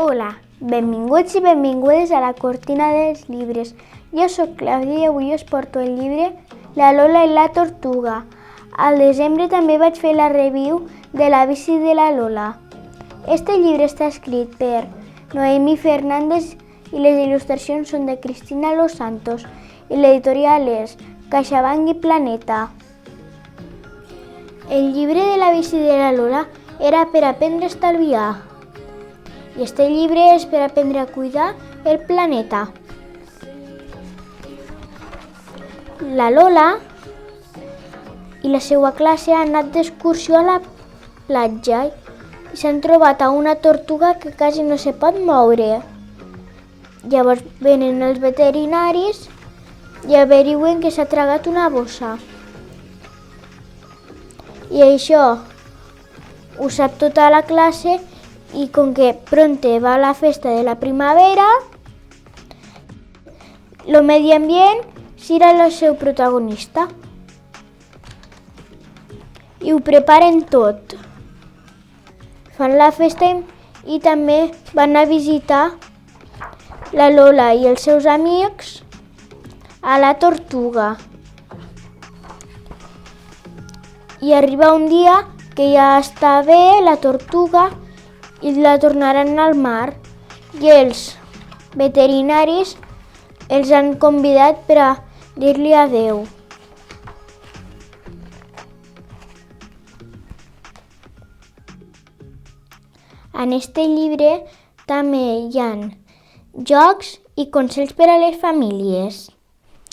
Hola, benvinguts i benvingudes a la Cortina dels Llibres. Jo sóc Clàudia i avui us porto el llibre La Lola i la Tortuga. Al desembre també vaig fer la review de La bici de la Lola. Este llibre està escrit per Noemi Fernández i les il·lustracions són de Cristina Los Santos i l'editorial és CaixaBank i Planeta. El llibre de La bici de la Lola era per aprendre a estalviar. I este llibre és per aprendre a cuidar el planeta. La Lola i la seva classe han anat d'excursió a la platja i s'han trobat a una tortuga que quasi no se pot moure. Llavors venen els veterinaris i averigüen que s'ha tragat una bossa. I això ho sap tota la classe i com que pronte va a la festa de la primavera, el medi ambient serà el seu protagonista. I ho preparen tot. Fan la festa i també van a visitar la Lola i els seus amics a la tortuga. I arriba un dia que ja està bé la tortuga i la tornaran al mar i els veterinaris els han convidat per a dir-li adeu. En este llibre també hi ha jocs i consells per a les famílies.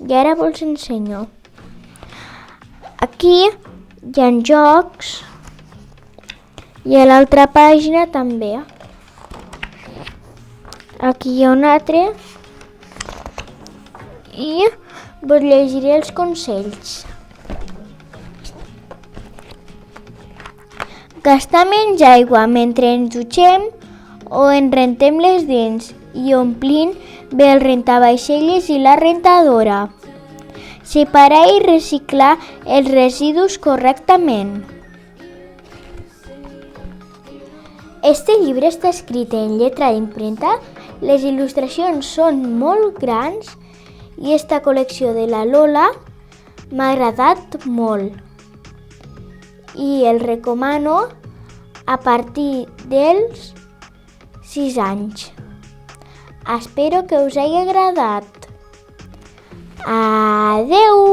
I ara vos ensenyo. Aquí hi ha jocs i a l'altra pàgina també. Aquí hi ha un altre i vos llegiré els consells. Gastar menys aigua mentre ens dutxem o en rentem les dents i omplint bé el rentavaixelles i la rentadora. Separar i reciclar els residus correctament. Este llibre està escrit en lletra d'impremta, les il·lustracions són molt grans i esta col·lecció de la Lola m'ha agradat molt i el recomano a partir dels 6 anys. Espero que us hagi agradat. Adeu!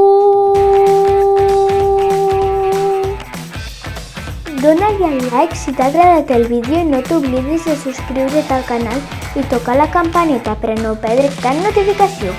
Dóna-li al like si t'ha agradat el vídeo i no t'oblidis de subscriure't al canal i tocar la campaneta per a no perdre cap notificació.